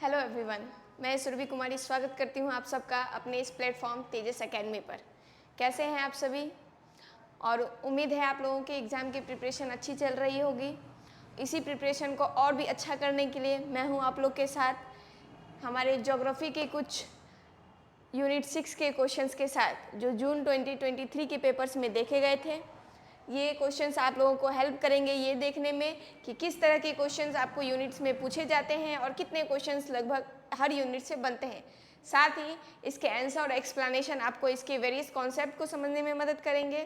Hello everyone, मैं सुरभि कुमारी स्वागत करती हूँ आप सबका अपने इस प्लेटफॉर्म तेजस एकेडमी पर। कैसे हैं आप सभी? और उम्मीद है आप लोगों के एग्ज़ाम की प्रिपरेशन अच्छी चल रही होगी। इसी प्रिपरेशन को और भी अच्छा करने के लिए मैं हूँ आप लोग के साथ हमारे ज्योग्राफी के कुछ यूनिट 6 के क्वेश्चंस के साथ जो जून 2023 के पेपर्स में देखे गए थे। ये क्वेश्चंस आप लोगों को हेल्प करेंगे ये देखने में कि किस तरह के क्वेश्चंस आपको यूनिट्स में पूछे जाते हैं और कितने क्वेश्चंस लगभग हर यूनिट से बनते हैं। साथ ही इसके आंसर और एक्सप्लेनेशन आपको इसके वेरियस कॉन्सेप्ट को समझने में मदद करेंगे।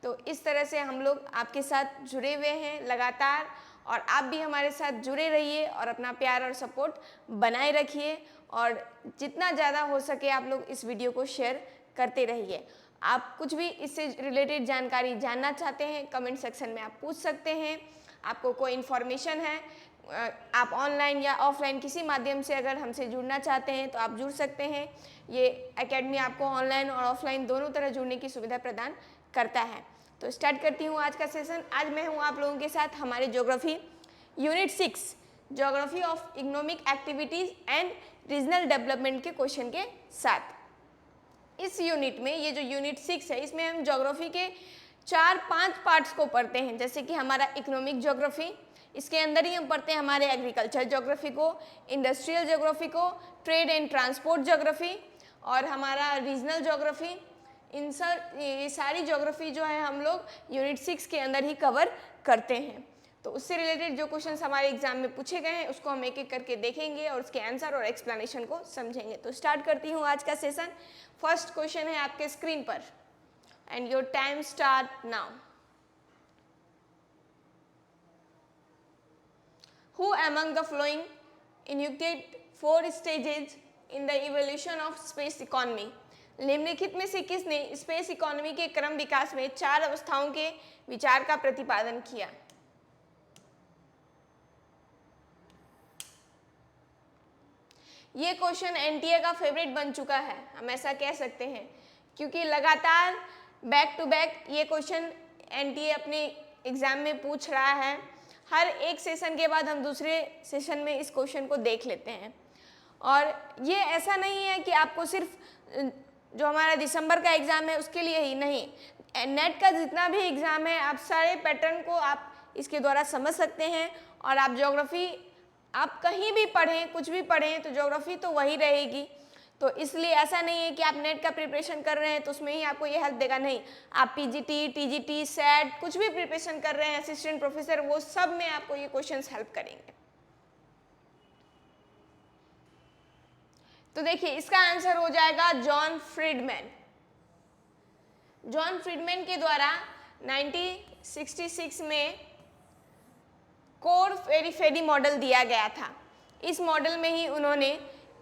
तो इस तरह से हम लोग आपके साथ जुड़े हुए हैं लगातार, और आप भी हमारे साथ जुड़े रहिए और अपना प्यार और सपोर्ट बनाए रखिए, और जितना ज़्यादा हो सके आप लोग इस वीडियो को शेयर करते रहिए। आप कुछ भी इससे रिलेटेड जानकारी जानना चाहते हैं कमेंट सेक्शन में आप पूछ सकते हैं। आपको कोई इन्फॉर्मेशन है, आप ऑनलाइन या ऑफलाइन किसी माध्यम से अगर हमसे जुड़ना चाहते हैं तो आप जुड़ सकते हैं। ये एकेडमी आपको ऑनलाइन और ऑफलाइन दोनों तरह जुड़ने की सुविधा प्रदान करता है। तो स्टार्ट करती हूँ आज का सेशन। आज मैं हूँ आप लोगों के साथ हमारे geography unit 6 geography of economic activities and regional development के क्वेश्चन के साथ। इस यूनिट में ये जो यूनिट 6 है इसमें हम ज्योग्राफी के 4-5 पार्ट्स को पढ़ते हैं, जैसे कि हमारा इकोनॉमिक ज्योग्राफी, इसके अंदर ही हम पढ़ते हैं हमारे एग्रीकल्चर ज्योग्राफी को, इंडस्ट्रियल ज्योग्राफी को, ट्रेड एंड ट्रांसपोर्ट ज्योग्राफी और हमारा रीजनल ज्योग्राफी। ये सारी ज्योग्राफी जो है हम लोग यूनिट 6 के अंदर ही कवर करते हैं। तो उससे रिलेटेड जो क्वेश्चंस हमारे एग्जाम में पूछे गए हैं उसको हम एक एक करके देखेंगे और उसके आंसर और एक्सप्लेनेशन को समझेंगे। तो स्टार्ट करती हूँ आज का सेशन। फर्स्ट क्वेश्चन है आपके स्क्रीन पर and your time start now. Who among the following enunciate 4 stages in the evolution of space economy? निम्नलिखित में से किसने स्पेस इकोनॉमी के क्रम विकास में 4 अवस्थाओं के विचार का प्रतिपादन किया? ये क्वेश्चन एनटीए का फेवरेट बन चुका है, हम ऐसा कह सकते हैं, क्योंकि लगातार बैक टू बैक ये क्वेश्चन एनटीए अपने एग्जाम में पूछ रहा है। हर एक सेशन के बाद हम दूसरे सेशन में इस क्वेश्चन को देख लेते हैं। और ये ऐसा नहीं है कि आपको सिर्फ जो हमारा दिसंबर का एग्ज़ाम है उसके लिए ही नहीं, नेट का जितना भी एग्ज़ाम है आप सारे पैटर्न को आप इसके द्वारा समझ सकते हैं। और आप ज्योग्राफी आप कहीं भी पढ़ें, कुछ भी पढ़ें, तो ज्योग्राफी तो वही रहेगी। तो इसलिए ऐसा नहीं है कि आप नेट का प्रिपरेशन कर रहे हैं तो उसमें ही आपको ये हेल्प देगा, नहीं। आप पीजीटी, टीजीटी, सेट कुछ भी प्रिपरेशन कर रहे हैं, असिस्टेंट प्रोफेसर, वो सब में आपको ये क्वेश्चंस हेल्प करेंगे। तो देखिए इसका आंसर हो जाएगा जॉन फ्रीडमैन। जॉन फ्रीडमैन के द्वारा 1966 में कोर पेरिफेरी मॉडल दिया गया था। इस मॉडल में ही उन्होंने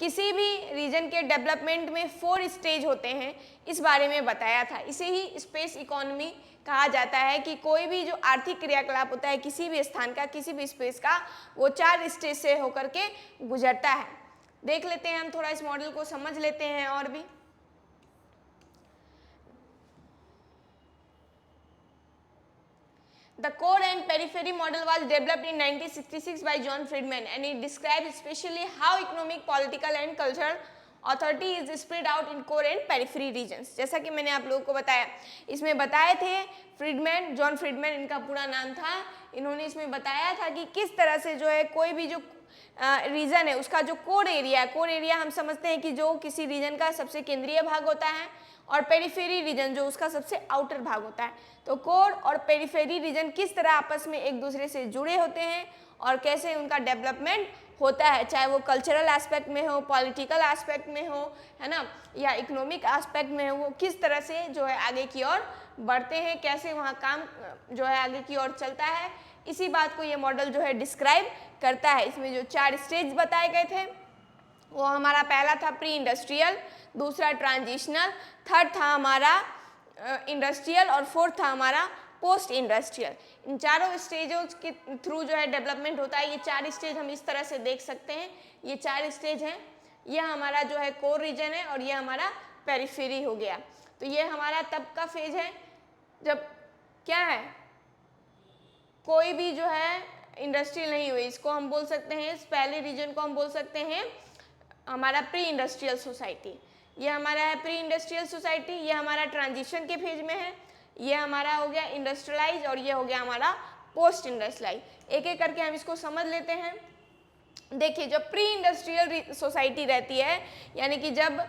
किसी भी रीजन के डेवलपमेंट में 4 स्टेज होते हैं इस बारे में बताया था। इसे ही स्पेस इकोनॉमी कहा जाता है कि कोई भी जो आर्थिक क्रियाकलाप होता है किसी भी स्थान का, किसी भी स्पेस का, वो 4 स्टेज से होकर के गुजरता है। देख लेते हैं हम थोड़ा इस मॉडल को समझ लेते हैं और भी। The core and periphery model was developed in 1966 by John Friedman and it describes especially how economic, political and cultural authority is spread out in core and periphery regions। जैसा कि मैंने आप लोगों को बताया, इसमें बताए थे फ्रीडमैन, जॉन फ्रीडमैन इनका पूरा नाम था। इन्होंने इसमें बताया था कि किस तरह से जो है कोई भी जो रीजन है उसका जो कोर एरिया है, कोर एरिया हम समझते हैं कि जो किसी रीजन का सबसे केंद्रीय भाग होता है, और पेरिफेरी रीजन जो उसका सबसे आउटर भाग होता है। तो कोर और पेरिफेरी रीजन किस तरह आपस में एक दूसरे से जुड़े होते हैं और कैसे उनका डेवलपमेंट होता है, चाहे वो कल्चरल एस्पेक्ट में हो, पॉलिटिकल एस्पेक्ट में हो, है ना, या इकोनॉमिक एस्पेक्ट में हो, वो किस तरह से जो है आगे की ओर बढ़ते हैं, कैसे वहाँ काम जो है आगे की ओर चलता है, इसी बात को ये मॉडल जो है डिस्क्राइब करता है। इसमें जो 4 स्टेज बताए गए थे वो हमारा पहला था प्री इंडस्ट्रियल, दूसरा ट्रांजिशनल, थर्ड था हमारा इंडस्ट्रियल और फोर्थ था हमारा पोस्ट इंडस्ट्रियल। इन चारों स्टेजों के थ्रू जो है डेवलपमेंट होता है। ये 4 स्टेज हम इस तरह से देख सकते हैं, ये 4 स्टेज हैं। यह हमारा जो है कोर रीजन है और ये हमारा पेरिफेरी हो गया। तो ये हमारा तब का फेज है जब क्या है, कोई भी जो है इंडस्ट्रियल नहीं हुई, इसको हम बोल सकते हैं, इस पहले रीजन को हम बोल सकते हैं हमारा प्री इंडस्ट्रियल सोसाइटी, ये हमारा है प्री इंडस्ट्रियल सोसाइटी, ये हमारा ट्रांजिशन के फेज में है, ये हमारा हो गया इंडस्ट्रियलाइज और ये हो गया हमारा पोस्ट इंडस्ट्रियलाइज। एक एक करके हम इसको समझ लेते हैं। देखिए जब प्री इंडस्ट्रियल सोसाइटी रहती है, यानी कि जब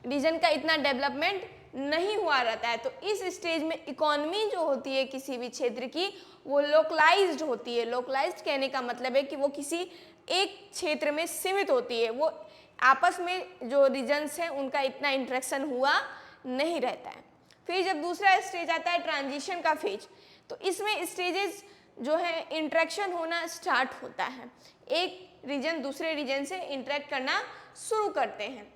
रीजन का इतना डेवलपमेंट नहीं हुआ रहता है, तो इस स्टेज में इकोनॉमी जो होती है किसी भी क्षेत्र की वो लोकलाइज्ड होती है। लोकलाइज्ड कहने का मतलब है कि वो किसी एक क्षेत्र में सीमित होती है, वो आपस में जो रीजन्स हैं उनका इतना इंटरेक्शन हुआ नहीं रहता है। फिर जब दूसरा स्टेज आता है ट्रांजिशन का फेज, तो इसमें स्टेजेस जो है इंटरेक्शन होना स्टार्ट होता है, एक रीजन दूसरे रीजन से इंटरेक्ट करना शुरू करते हैं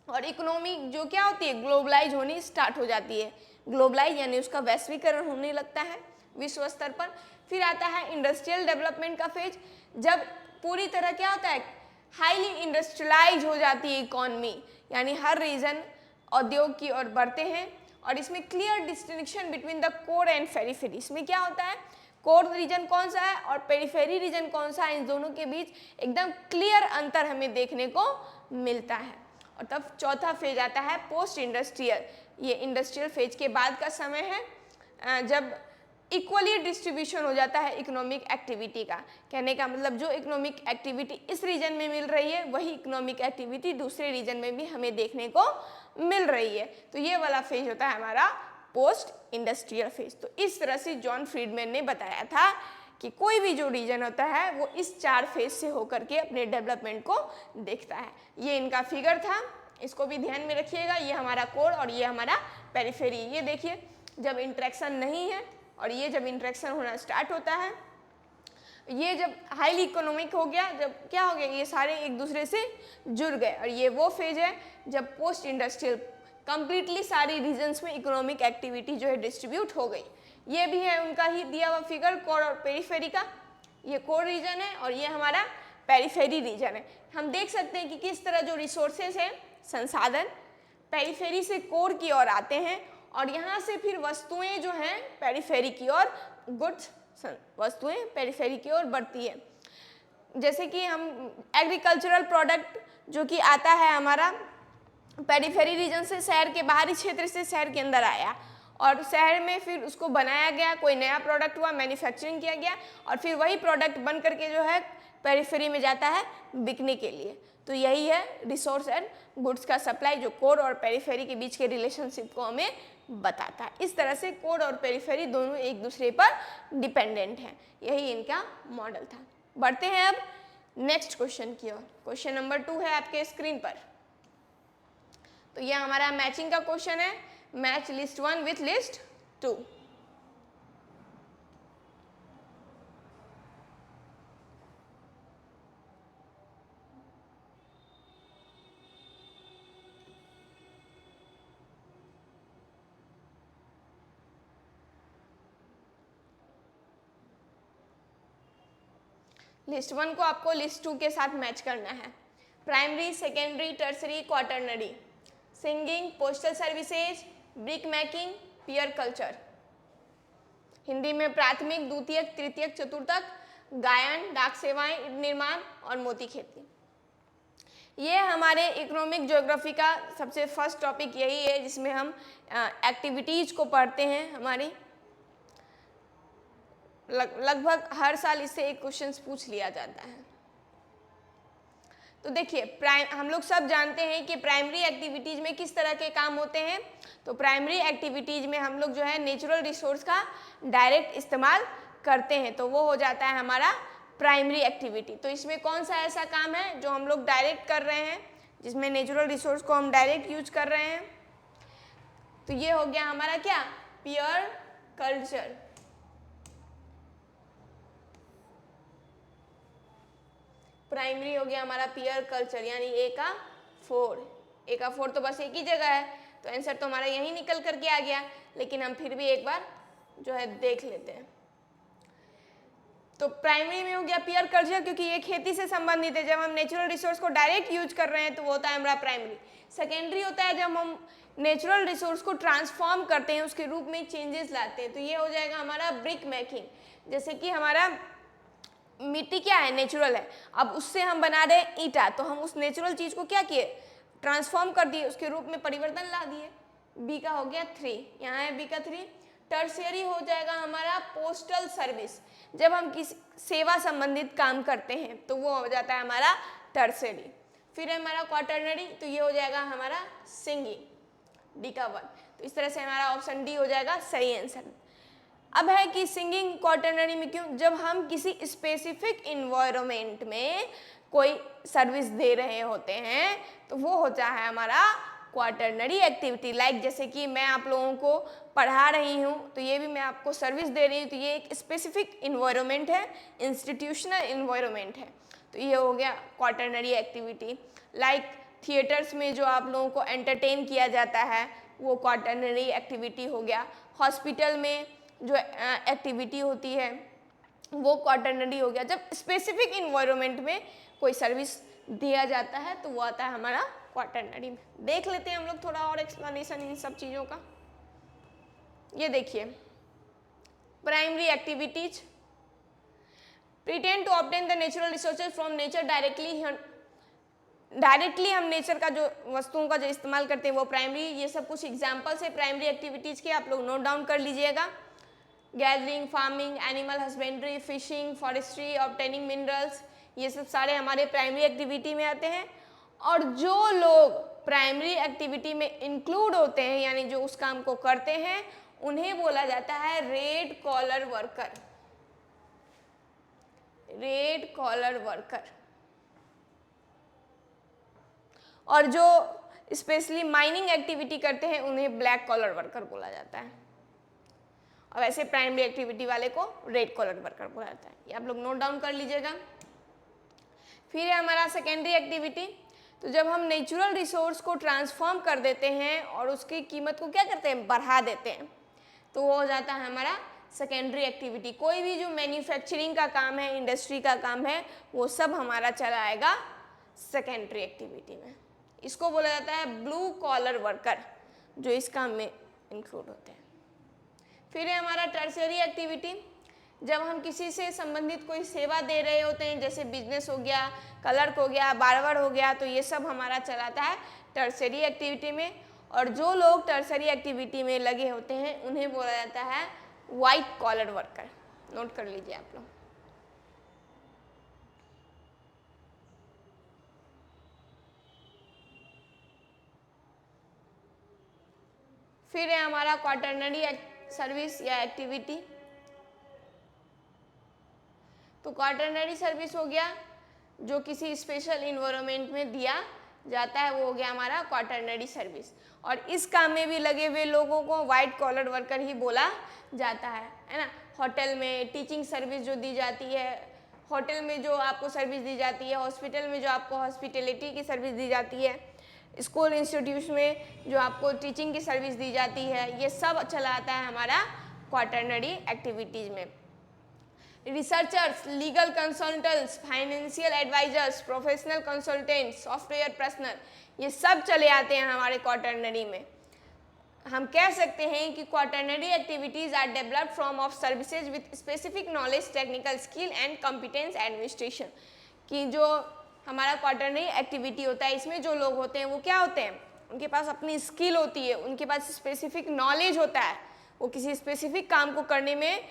और इकोनॉमी जो क्या होती है ग्लोबलाइज होनी स्टार्ट हो जाती है। ग्लोबलाइज यानी उसका वैश्वीकरण होने लगता है विश्व स्तर पर। फिर आता है इंडस्ट्रियल डेवलपमेंट का फेज, जब पूरी तरह क्या होता है हाईली इंडस्ट्रियलाइज हो जाती है इकोनॉमी, यानी हर रीजन उद्योग की ओर बढ़ते हैं और इसमें clear distinction between the core and periphery. इसमें क्या होता है कोर रीजन कौन सा है और पेरिफेरी रीजन कौन सा है, इन दोनों के बीच एकदम क्लियर अंतर हमें देखने को मिलता है। और तब चौथा फेज आता है पोस्ट इंडस्ट्रियल, ये इंडस्ट्रियल फेज के बाद का समय है जब इक्वली डिस्ट्रीब्यूशन हो जाता है इकोनॉमिक एक्टिविटी का। कहने का मतलब जो इकोनॉमिक एक्टिविटी इस रीजन में मिल रही है वही इकोनॉमिक एक्टिविटी दूसरे रीजन में भी हमें देखने को मिल रही है। तो ये वाला फेज होता है हमारा पोस्ट इंडस्ट्रियल फेज। तो इस तरह से जॉन फ्रीडमैन ने बताया था कि कोई भी जो रीजन होता है वो इस 4 फेज से होकर के अपने डेवलपमेंट को देखता है। ये इनका फिगर था, इसको भी ध्यान में रखिएगा। ये हमारा कोर और ये हमारा पेरिफेरी। ये देखिए जब इंटरेक्शन नहीं है और ये जब इंटरेक्शन होना स्टार्ट होता है, ये जब हाईली इकोनॉमिक हो गया, जब क्या हो गया ये सारे एक दूसरे से जुड़ गए। और ये वो फेज है जब पोस्ट इंडस्ट्रियल कंप्लीटली सारी रीजन्स में इकोनॉमिक एक्टिविटी जो है डिस्ट्रीब्यूट हो गई। ये भी है उनका ही दिया हुआ फिगर कोर और पेरिफेरी का। ये कोर रीजन है और ये हमारा पेरिफेरी रीजन है। हम देख सकते हैं कि किस तरह जो रिसोर्सेज हैं संसाधन पेरिफेरी से कोर की ओर आते हैं और यहाँ से फिर वस्तुएं जो हैं पेरिफेरी की ओर गुड्स वस्तुएं पेरिफेरी की ओर बढ़ती है। जैसे कि हम एग्रीकल्चरल प्रोडक्ट जो कि आता है हमारा पेरिफेरी रीजन से, शहर के बाहरी क्षेत्र से शहर के अंदर आया और शहर में फिर उसको बनाया गया, कोई नया प्रोडक्ट हुआ, मैन्युफैक्चरिंग किया गया और फिर वही प्रोडक्ट बन करके जो है पेरिफेरी में जाता है बिकने के लिए। तो यही है रिसोर्स एंड गुड्स का सप्लाई जो कोर और पेरिफेरी के बीच के रिलेशनशिप को हमें बताता है। इस तरह से कोर और पेरिफेरी दोनों एक दूसरे पर डिपेंडेंट हैं। यही इनका मॉडल था। बढ़ते हैं अब नेक्स्ट क्वेश्चन की ओर। क्वेश्चन नंबर 2 है आपके स्क्रीन पर। तो यह हमारा मैचिंग का क्वेश्चन है, match list 1 with list 2। List 1 को आपको लिस्ट 2 के साथ मैच करना है। Primary, secondary, tertiary, quaternary, singing, postal services, brick making, pearl culture. Hindi में प्राथमिक, द्वितीयक, तृतीयक, चतुर्थक, गायन, डाक सेवाएं, निर्माण और मोती खेती। ये हमारे इकोनॉमिक ज्योग्राफी का सबसे फर्स्ट टॉपिक यही है जिसमें हम एक्टिविटीज को पढ़ते हैं। हमारी लगभग हर साल इससे एक क्वेश्चन पूछ लिया जाता है। तो देखिए हम लोग सब जानते हैं कि प्राइमरी एक्टिविटीज में किस तरह के काम होते हैं। तो प्राइमरी एक्टिविटीज में हम लोग जो है नेचुरल रिसोर्स का डायरेक्ट इस्तेमाल करते हैं, तो वो हो जाता है हमारा प्राइमरी एक्टिविटी। तो इसमें कौन सा ऐसा काम है जो हम लोग डायरेक्ट कर रहे हैं, जिसमें नेचुरल रिसोर्स को हम डायरेक्ट यूज कर रहे हैं? तो ये हो गया हमारा क्या पियर कल्चर। प्राइमरी हो गया हमारा पियर कल्चर, यानी ए का 4 तो बस एक ही जगह है, तो आंसर तो हमारा यही निकल करके आ गया, लेकिन हम फिर भी एक बार जो है देख लेते हैं। तो प्राइमरी में हो गया पियर कल्चर क्योंकि ये खेती से संबंधित है। जब हम नेचुरल रिसोर्स को डायरेक्ट यूज कर रहे हैं तो वो होता है हमारा प्राइमरी। सेकेंडरी होता है जब हम नेचुरल रिसोर्स को ट्रांसफॉर्म करते हैं, उसके रूप में चेंजेस लाते हैं, तो ये हो जाएगा हमारा ब्रिक मेकिंग। जैसे कि हमारा मिट्टी क्या है, नेचुरल है। अब उससे हम बना रहे हैं ईंटा, तो हम उस नेचुरल चीज को क्या किए, ट्रांसफॉर्म कर दिए, उसके रूप में परिवर्तन ला दिए। बी का हो गया 3, यहाँ है बी का 3। टर्शियरी हो जाएगा हमारा पोस्टल सर्विस, जब हम किसी सेवा संबंधित काम करते हैं तो वो हो जाता है हमारा टर्शियरी। फिर है हमारा क्वाटरनरी, तो ये हो जाएगा हमारा सिंगिंग, डी का 1। तो इस तरह से हमारा ऑप्शन डी हो जाएगा सही आंसर। अब है कि सिंगिंग क्वाटरनरी में क्यों, जब हम किसी स्पेसिफिक इन्वायरमेंट में कोई सर्विस दे रहे होते हैं तो वो होता है हमारा क्वाटरनरी एक्टिविटी। लाइक जैसे कि मैं आप लोगों को पढ़ा रही हूँ तो ये भी मैं आपको सर्विस दे रही हूँ, तो ये एक स्पेसिफिक इन्वायरमेंट है, इंस्टीट्यूशनल इन्वायरमेंट है, तो ये हो गया क्वाटरनरी एक्टिविटी। लाइक थिएटर्स में जो आप लोगों को एंटरटेन किया जाता है वो क्वाटरनरी एक्टिविटी हो गया। हॉस्पिटल में जो एक्टिविटी होती है वो क्वाटरनरी हो गया। जब स्पेसिफिक इन्वायरमेंट में कोई सर्विस दिया जाता है तो वो आता है हमारा क्वाटरनरी में। देख लेते हैं हम लोग थोड़ा और एक्सप्लेनेशन इन सब चीज़ों का। ये देखिए, primary activities, pretend to obtain the natural resources from nature directly हम नेचर का जो वस्तुओं का जो इस्तेमाल करते हैं वो प्राइमरी। ये सब कुछ एग्जाम्पल्स है प्राइमरी एक्टिविटीज के, आप लोग नोट डाउन कर लीजिएगा। Gathering, farming, animal husbandry, fishing, forestry, obtaining minerals, ये सब सारे हमारे प्राइमरी एक्टिविटी में आते हैं। और जो लोग प्राइमरी एक्टिविटी में इंक्लूड होते हैं यानी जो उस काम को करते हैं उन्हें बोला जाता है red collar worker, red collar worker. और जो स्पेशली माइनिंग एक्टिविटी करते हैं उन्हें ब्लैक कॉलर वर्कर बोला जाता है। और वैसे प्राइमरी एक्टिविटी वाले को रेड कॉलर वर्कर बोला जाता है, ये आप लोग नोट डाउन कर लीजिएगा। फिर है हमारा सेकेंडरी एक्टिविटी, तो जब हम नेचुरल रिसोर्स को ट्रांसफॉर्म कर देते हैं और उसकी कीमत को क्या करते हैं, बढ़ा देते हैं, तो वो हो जाता है हमारा सेकेंडरी एक्टिविटी। कोई भी जो मैन्युफैक्चरिंग का काम है, इंडस्ट्री का काम है, वो सब हमारा चला आएगा सेकेंडरी एक्टिविटी में। इसको बोला जाता है ब्लू कॉलर वर्कर, जो इस काम में इंक्लूड होते हैं। फिर है हमारा टर्शियरी एक्टिविटी, जब हम किसी से संबंधित कोई सेवा दे रहे होते हैं, जैसे बिजनेस हो गया, क्लर्क हो गया, बार्बर हो गया, तो ये सब हमारा चलाता है टर्शियरी एक्टिविटी में। और जो लोग टर्शियरी एक्टिविटी में लगे होते हैं उन्हें बोला जाता है वाइट कॉलर वर्कर, नोट कर लीजिए आप लोग। फिर है हमारा क्वाटरनरी सर्विस या एक्टिविटी, तो क्वाटरनरी सर्विस हो गया जो किसी स्पेशल इन्वायरमेंट में दिया जाता है, वो हो गया हमारा क्वाटरनरी सर्विस। और इस काम में भी लगे हुए लोगों को वाइट कॉलर वर्कर ही बोला जाता है ना। होटल में टीचिंग सर्विस जो दी जाती है, होटल में जो आपको सर्विस दी जाती है, हॉस्पिटल में जो आपको हॉस्पिटलिटी की सर्विस दी जाती है, स्कूल इंस्टीट्यूट में जो आपको टीचिंग की सर्विस दी जाती है, ये सब चला आता है हमारा क्वाटरनरी एक्टिविटीज़ में। Researchers, legal consultants, financial advisers, professional consultants, software personnel, ये सब चले आते हैं हमारे क्वाटरनरी में। हम कह सकते हैं कि quaternary activities are developed from of services with specific knowledge, technical skill and competence administration, कि जो हमारा क्वाटरनरी एक्टिविटी होता है इसमें जो लोग होते हैं वो क्या होते हैं, उनके पास अपनी स्किल होती है, उनके पास स्पेसिफिक नॉलेज होता है, वो किसी स्पेसिफिक काम को करने में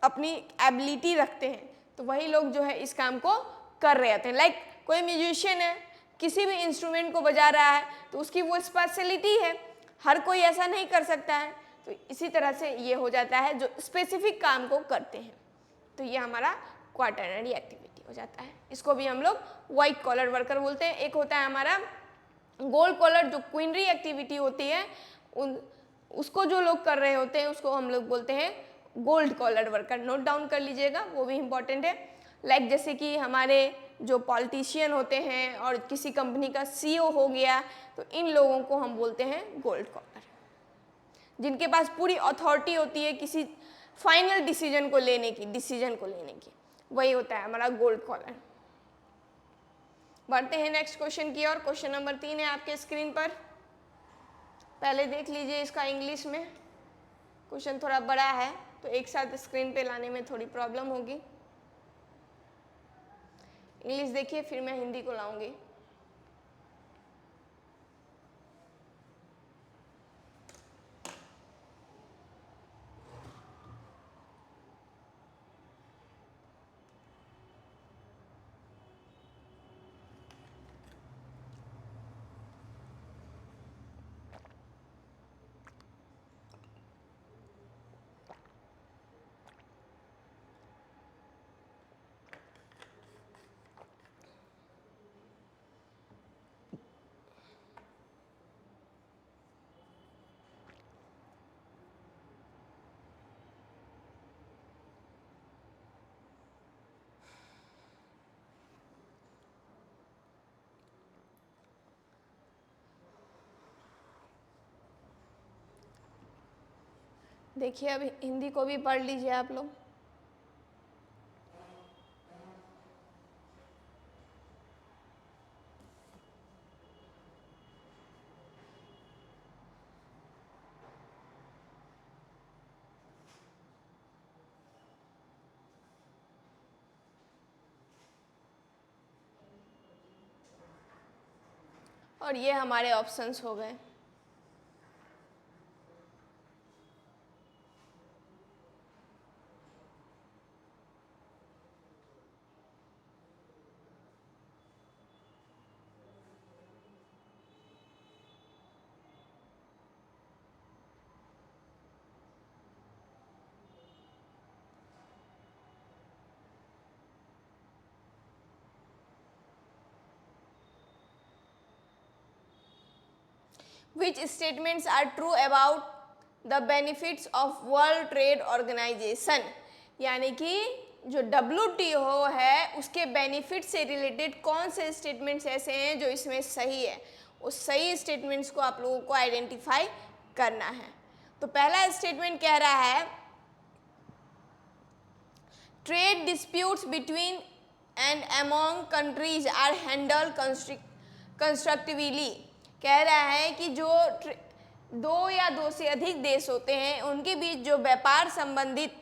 अपनी एबिलिटी रखते हैं, तो वही लोग जो है इस काम को कर रहे होते हैं। लाइक कोई म्यूजिशियन है, किसी भी इंस्ट्रूमेंट को बजा रहा है तो उसकी वो स्पेशलिटी है, हर कोई ऐसा नहीं कर सकता है, तो इसी तरह से ये हो जाता है जो स्पेसिफिक काम को करते हैं, तो ये हमारा क्वाटरनरी एक्टिविटी हो जाता है। इसको भी हम लोग वाइट कॉलर वर्कर बोलते हैं। एक होता है हमारा गोल्ड कॉलर, जो क्वीनरी एक्टिविटी होती है, उसको जो लोग कर रहे होते हैं उसको हम लोग बोलते हैं gold collar worker, note down कर लीजिएगा, वो भी इम्पॉर्टेंट है। लाइक जैसे कि हमारे जो पॉलिटिशियन होते हैं और किसी कंपनी का सीईओ हो गया, तो इन लोगों को हम बोलते हैं गोल्ड कॉलर, जिनके पास पूरी अथॉरिटी होती है किसी फाइनल डिसीजन को लेने की, वही होता है हमारा गोल्ड कॉलर। बढ़ते हैं नेक्स्ट क्वेश्चन की ओर। क्वेश्चन नंबर 3 है आपके स्क्रीन पर, पहले देख लीजिए इसका इंग्लिश में। क्वेश्चन थोड़ा बड़ा है तो एक साथ स्क्रीन पे लाने में थोड़ी प्रॉब्लम होगी। इंग्लिश देखिए, फिर मैं हिंदी को लाऊंगी। देखिए अब हिंदी को भी पढ़ लीजिए आप लोग। और ये हमारे ऑप्शंस हो गए। Which statements are true about the benefits of World Trade Organization? यानी कि जो WTO है उसके बेनिफिट से रिलेटेड कौन से स्टेटमेंट्स ऐसे हैं जो इसमें सही है, उस सही स्टेटमेंट्स को आप लोगों को आइडेंटिफाई करना है। तो पहला स्टेटमेंट कह रहा है trade disputes between and among countries are handled constructively. कह रहा है कि जो दो या दो से अधिक देश होते हैं उनके बीच जो व्यापार संबंधित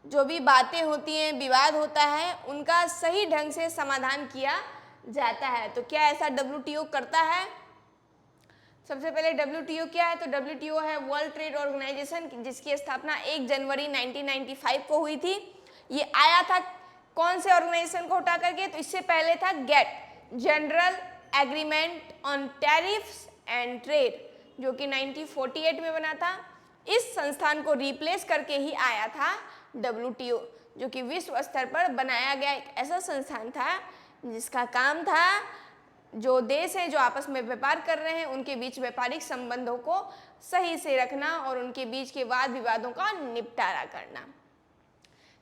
जो भी बातें होती हैं, विवाद होता है, उनका सही ढंग से समाधान किया जाता है। तो क्या ऐसा WTO करता है? सबसे पहले WTO क्या है? तो WTO है वर्ल्ड ट्रेड ऑर्गेनाइजेशन, जिसकी स्थापना 1 जनवरी 1995 को हुई थी। ये आया था कौन से ऑर्गेनाइजेशन को हटा करके? तो इससे पहले था GATT, general agreement on tariffs and trade, जो कि 1948 में बना था। इस संस्थान को रिप्लेस करके ही आया था WTO, जो कि विश्व स्तर पर बनाया गया एक ऐसा संस्थान था जिसका काम था जो देश हैं जो आपस में व्यापार कर रहे हैं उनके बीच व्यापारिक संबंधों को सही से रखना और उनके बीच के वाद विवादों का निपटारा करना।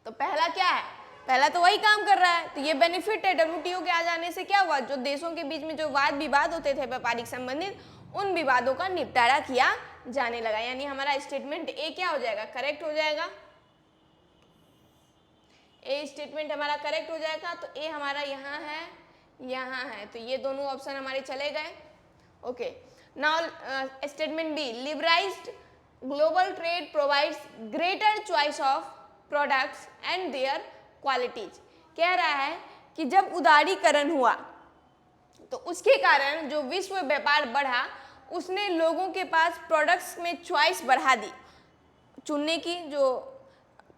तो पहला क्या है? पहला तो वही काम कर रहा है। तो ये बेनिफिट है WTO के आ जाने से। क्या हुआ? जो देशों के बीच में जो वाद विवाद होते थे व्यापारिक संबंधित, उन विवादों का निपटारा किया जाने लगा। यानी हमारा स्टेटमेंट ए क्या हो जाएगा? करेक्ट हो जाएगा। ए स्टेटमेंट हमारा करेक्ट हो जाएगा। तो ए हमारा यहाँ है, यहाँ है, तो ये दोनों ऑप्शन हमारे चले गए। Okay, now statement B, liberalised global trade provides greater choice of products and their qualities. कह रहा है कि जब उदारीकरण हुआ तो उसके कारण जो विश्व व्यापार बढ़ा, उसने लोगों के पास प्रोडक्ट्स में चॉइस बढ़ा दी, चुनने की जो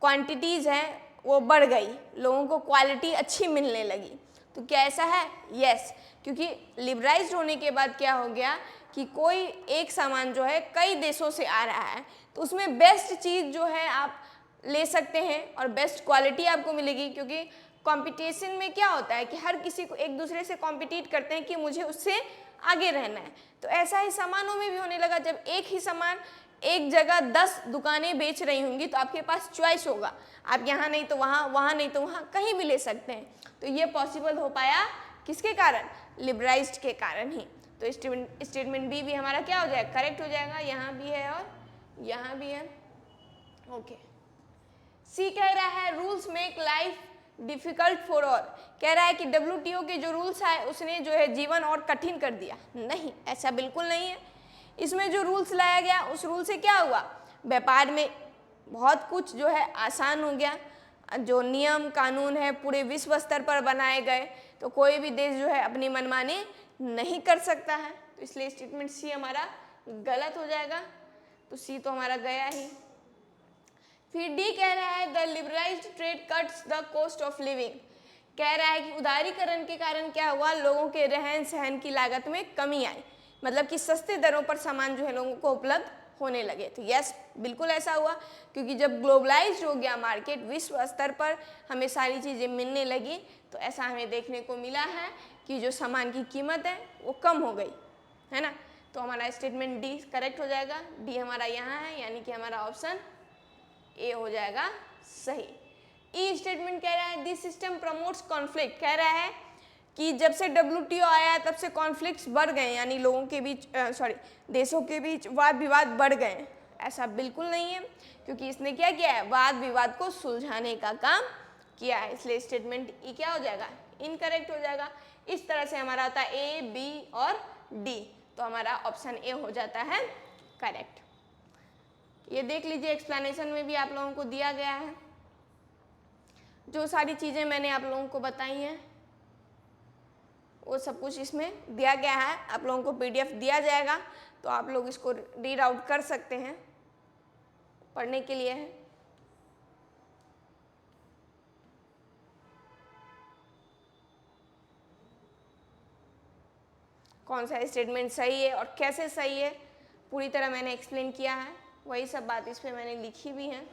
क्वांटिटीज़ हैं वो बढ़ गई, लोगों को क्वालिटी अच्छी मिलने लगी। तो क्या ऐसा है? यस, क्योंकि लिबराइज्ड होने के बाद क्या हो गया कि कोई एक सामान जो है कई देशों से आ रहा है तो उसमें बेस्ट चीज़ जो है आप ले सकते हैं और बेस्ट क्वालिटी आपको मिलेगी। क्योंकि कंपटीशन में क्या होता है कि हर किसी को एक दूसरे से कॉम्पिटिट करते हैं कि मुझे उससे आगे रहना है। तो ऐसा ही सामानों में भी होने लगा। जब एक ही सामान एक जगह 10 दुकानें बेच रही होंगी तो आपके पास चॉइस होगा, आप यहाँ नहीं तो वहाँ, वहाँ नहीं तो वहाँ, कहीं भी ले सकते हैं। तो ये पॉसिबल हो पाया किसके कारण? लिबराइज्ड के कारण ही। तो स्टेटमेंट बी भी हमारा क्या हो जाएगा? करेक्ट हो जाएगा। यहाँ भी है और यहाँ भी है। ओके, सी कह रहा है rules make life difficult for all. कह रहा है कि WTO के जो रूल्स है उसने जो है जीवन और कठिन कर दिया। नहीं, ऐसा बिल्कुल नहीं है। इसमें जो रूल्स लाया गया उस रूल से क्या हुआ? व्यापार में बहुत कुछ जो है आसान हो गया। जो नियम कानून है पूरे विश्व स्तर पर बनाए गए, तो कोई भी देश जो है अपनी मनमानी नहीं कर सकता है। तो इसलिए स्टेटमेंट सी हमारा गलत हो जाएगा, तो सी तो हमारा गया ही। फिर डी कह रहा है the liberalised trade cuts the cost of living. कह रहा है कि उदारीकरण के कारण क्या हुआ, लोगों के रहन सहन की लागत में कमी आई, मतलब कि सस्ते दरों पर सामान जो है लोगों को उपलब्ध होने लगे। तो यस, बिल्कुल ऐसा हुआ, क्योंकि जब ग्लोबलाइज हो गया मार्केट, विश्व स्तर पर हमें सारी चीज़ें मिलने लगी, तो ऐसा हमें देखने को मिला है कि जो सामान की कीमत है वो कम हो गई, है ना। तो हमारा स्टेटमेंट डी करेक्ट हो जाएगा। डी हमारा यहाँ है, यानी कि हमारा ऑप्शन ए हो जाएगा सही। ई स्टेटमेंट कह रहा है दिस सिस्टम प्रमोट्स कॉन्फ्लिक्ट। कह रहा है कि जब से WTO आया है तब से कॉन्फ्लिक्ट्स बढ़ गए, यानी लोगों के बीच देशों के बीच वाद विवाद बढ़ गए। ऐसा बिल्कुल नहीं है, क्योंकि इसने क्या किया है, वाद विवाद को सुलझाने का काम किया है। इसलिए स्टेटमेंट ई क्या हो जाएगा, इनकरेक्ट हो जाएगा। इस तरह से हमारा होता है ए, बी और डी, तो हमारा ऑप्शन ए हो जाता है करेक्ट। ये देख लीजिए, एक्सप्लेनेशन में भी आप लोगों को दिया गया है, जो सारी चीज़ें मैंने आप लोगों को बताई हैं वो सब कुछ इसमें दिया गया है। आप लोगों को PDF दिया जाएगा, तो आप लोग इसको रीड आउट कर सकते हैं, पढ़ने के लिए है। कौन सा स्टेटमेंट सही है और कैसे सही है, पूरी तरह मैंने एक्सप्लेन किया है, वही सब बात इस पे मैंने लिखी भी है।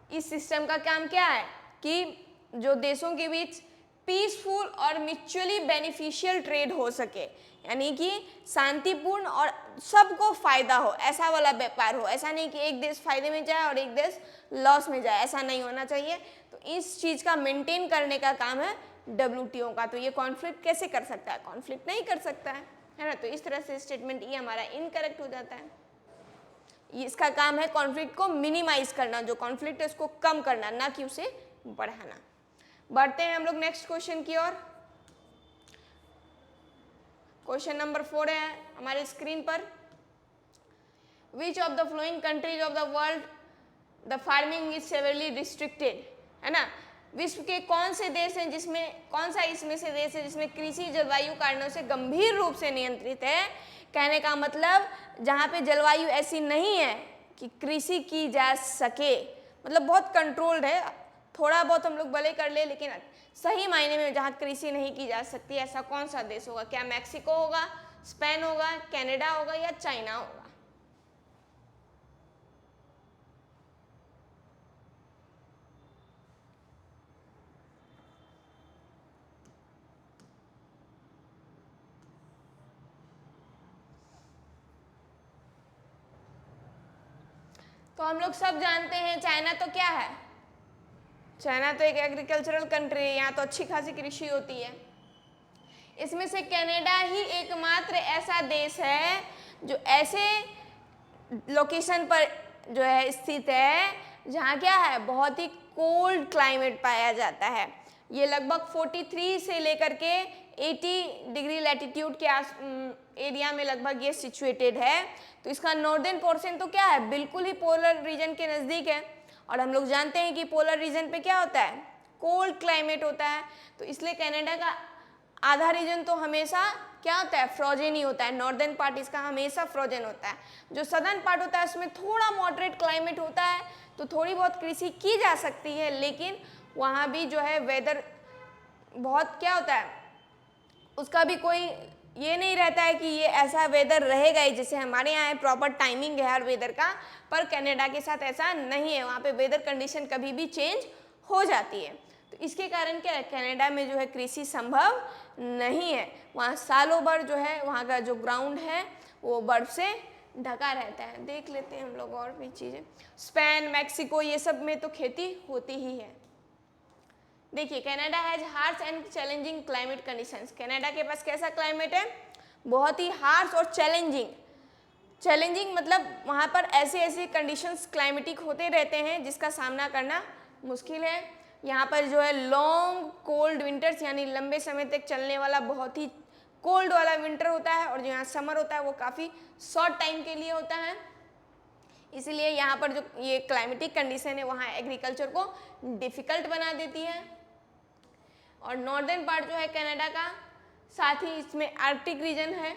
इस सिस्टम का काम क्या है कि जो देशों के बीच पीसफुल और म्यूचुअली बेनिफिशियल ट्रेड हो सके, यानी कि शांतिपूर्ण और सबको फायदा हो, ऐसा वाला व्यापार हो। ऐसा नहीं कि एक देश फायदे में जाए और एक देश लॉस में जाए, ऐसा नहीं होना चाहिए। तो इस चीज़ का मेंटेन करने का काम है WTO का। तो ये कॉन्फ्लिक्ट कैसे कर सकता है, कॉन्फ्लिक्ट नहीं कर सकता है ना। तो इस तरह से स्टेटमेंट ये हमारा इनकरेक्ट हो जाता है। इसका काम है कॉन्फ्लिक्ट को मिनिमाइज करना, जो कॉन्फ्लिक्ट है उसको कम करना, ना कि उसे बढ़ाना। बढ़ते हैं हम लोग नेक्स्ट क्वेश्चन की ओर। क्वेश्चन नंबर 4 है हमारे स्क्रीन पर। Which of the flowing countries of the world the farming is severally restricted, है ना। विश्व के कौन से देश हैं जिसमें, कौन सा इसमें से देश है जिसमें कृषि जलवायु कारणों से गंभीर रूप से नियंत्रित है। कहने का मतलब जहाँ पे जलवायु ऐसी नहीं है कि कृषि की जा सके, मतलब बहुत कंट्रोल्ड है, थोड़ा बहुत हम लोग भले कर ले, लेकिन सही मायने में जहाँ कृषि नहीं की जा सकती, ऐसा कौन सा देश होगा। क्या मैक्सिको होगा, स्पेन होगा, कनाडा होगा या चाइना होगा। तो हम लोग सब जानते हैं चाइना तो क्या है, चाइना तो एक एग्रीकल्चरल कंट्री है, यहाँ तो अच्छी खासी कृषि होती है। इसमें से कनाडा ही एकमात्र ऐसा देश है जो ऐसे लोकेशन पर जो है स्थित है जहाँ क्या है, बहुत ही कोल्ड क्लाइमेट पाया जाता है। ये लगभग 43 से लेकर के 80 डिग्री लैटिट्यूड के एरिया में लगभग ये सिचुएटेड है। तो इसका नॉर्दर्न पोर्शन तो क्या है, बिल्कुल ही पोलर रीजन के नज़दीक है, और हम लोग जानते हैं कि पोलर रीजन पे क्या होता है, कोल्ड क्लाइमेट होता है। तो इसलिए कनाडा का आधा रीजन तो हमेशा क्या होता है, फ्रोजन ही होता है। नॉर्दर्न पार्ट इसका हमेशा फ्रोजन होता है। जो सदर्न पार्ट होता है उसमें थोड़ा मॉडरेट क्लाइमेट होता है, तो थोड़ी बहुत कृषि की जा सकती है, लेकिन वहाँ भी जो है वेदर बहुत क्या होता है, उसका भी कोई ये नहीं रहता है कि ये ऐसा वेदर रहेगा ही जैसे हमारे यहाँ है, प्रॉपर टाइमिंग है हर वेदर का। पर कनाडा के साथ ऐसा नहीं है, वहाँ पे वेदर कंडीशन कभी भी चेंज हो जाती है। तो इसके कारण क्या है, कनाडा में जो है कृषि संभव नहीं है। वहाँ सालों भर जो है वहाँ का जो ग्राउंड है वो बर्फ से ढका रहता है। देख लेते हैं हम लोग और भी चीज़ें। स्पेन, मैक्सिको, ये सब में तो खेती होती ही है। देखिए, Canada has harsh and challenging climate conditions. Canada के पास कैसा क्लाइमेट है, बहुत ही हार्श और चैलेंजिंग। चैलेंजिंग मतलब वहाँ पर ऐसे ऐसे कंडीशंस क्लाइमेटिक होते रहते हैं जिसका सामना करना मुश्किल है। यहाँ पर जो है लॉन्ग कोल्ड विंटर्स यानी लंबे समय तक चलने वाला बहुत ही कोल्ड वाला विंटर होता है, और जो यहाँ समर होता है वो काफ़ी शॉर्ट टाइम के लिए होता है। इसलिए यहाँ पर जो ये क्लाइमेटिक कंडीशन है वहाँ एग्रीकल्चर को डिफ़िकल्ट बना देती है। और नॉर्दर्न पार्ट जो है कनाडा का, साथ ही इसमें आर्कटिक रीजन है,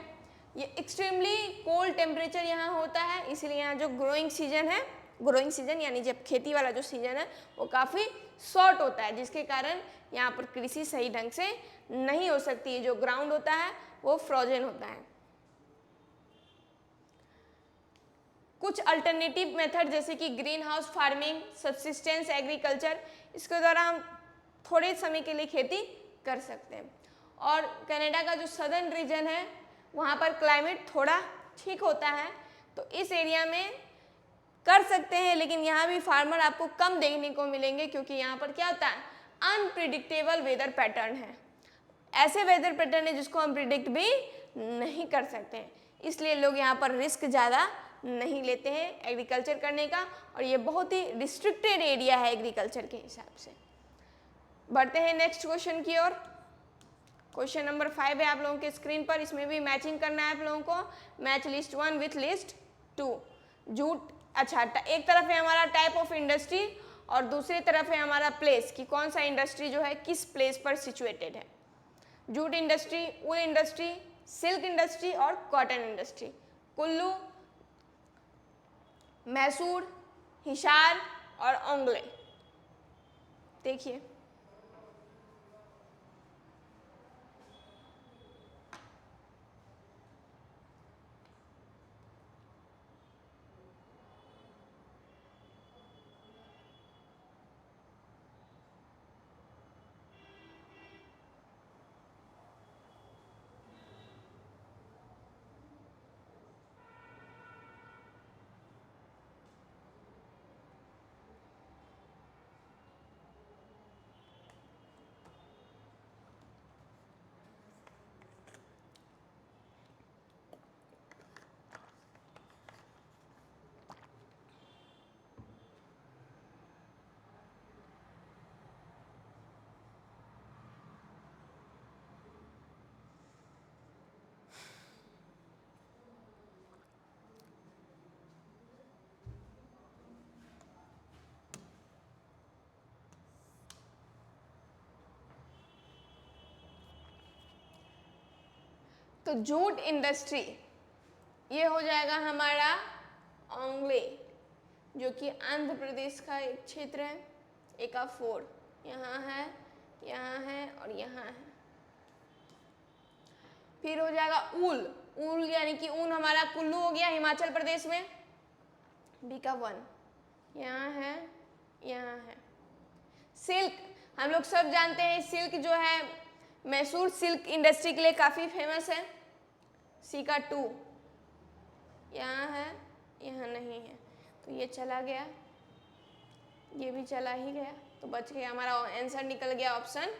ये एक्सट्रीमली कोल्ड टेम्परेचर यहाँ होता है। इसलिए यहाँ जो ग्रोइंग सीजन यानी जब खेती वाला जो सीजन है वो काफ़ी शॉर्ट होता है, जिसके कारण यहाँ पर कृषि सही ढंग से नहीं हो सकती है। जो ग्राउंड होता है वो फ्रोजन होता है। कुछ अल्टरनेटिव मेथड जैसे कि green house farming, subsistence agriculture, इसके द्वारा हम थोड़े समय के लिए खेती कर सकते हैं। और कनाडा का जो सदर्न रीजन है वहाँ पर क्लाइमेट थोड़ा ठीक होता है, तो इस एरिया में कर सकते हैं, लेकिन यहाँ भी फार्मर आपको कम देखने को मिलेंगे, क्योंकि यहाँ पर क्या होता है, अनप्रिडिक्टेबल वेदर पैटर्न है। ऐसे वेदर पैटर्न है जिसको हम प्रिडिक्ट भी नहीं कर सकते हैं, इसलिए लोग यहाँ पर रिस्क ज़्यादा नहीं लेते हैं एग्रीकल्चर करने का, और ये बहुत ही रिस्ट्रिक्टेड एरिया है एग्रीकल्चर के हिसाब से। बढ़ते हैं नेक्स्ट क्वेश्चन की ओर। क्वेश्चन नंबर 5 है आप लोगों के स्क्रीन पर, इसमें भी मैचिंग करना है आप लोगों को। Match list 1 with list 2। Jute, अच्छा एक तरफ है हमारा टाइप ऑफ इंडस्ट्री और दूसरी तरफ है हमारा प्लेस, कि कौन सा इंडस्ट्री जो है किस प्लेस पर सिचुएटेड है। जूट इंडस्ट्री, वूल इंडस्ट्री, सिल्क इंडस्ट्री और कॉटन इंडस्ट्री। कुल्लू, मैसूर, हिसार और ओंगले। देखिए तो जूट इंडस्ट्री ये हो जाएगा हमारा ओंगले, जो कि आंध्र प्रदेश का एक क्षेत्र है। एक का 4 यहाँ है और यहाँ है। फिर हो जाएगा ऊल, ऊल यानी कि ऊन हमारा कुल्लू हो गया हिमाचल प्रदेश में। बी का 1 यहाँ है। सिल्क, हम लोग सब जानते हैं सिल्क जो है मैसूर सिल्क इंडस्ट्री के लिए काफ़ी फेमस है। सी का 2 यहाँ है, यहाँ नहीं है, तो ये चला गया, ये भी चला ही गया, तो बच गया हमारा आंसर निकल गया ऑप्शन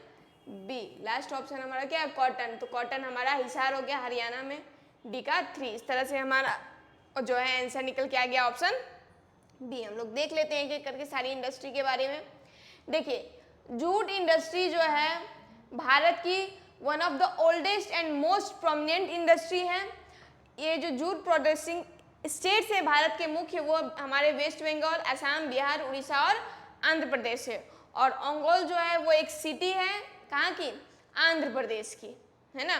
बी। लास्ट ऑप्शन हमारा क्या है, कॉटन। तो कॉटन हमारा हिसार हो गया हरियाणा में। डी का 3। इस तरह से हमारा जो है आंसर निकल के आ गया ऑप्शन बी। हम लोग देख लेते हैं एक करके सारी इंडस्ट्री के बारे में। देखिए जूट इंडस्ट्री जो है भारत की one of the oldest and most prominent industry है। ये जो जूट प्रोड्यूसिंग स्टेट्स है भारत के मुख्य, वो हमारे वेस्ट बंगाल, असम, बिहार, उड़ीसा और आंध्र प्रदेश है। और ओंगोल जो है वो एक सिटी है, कहाँ की, आंध्र प्रदेश की, है ना,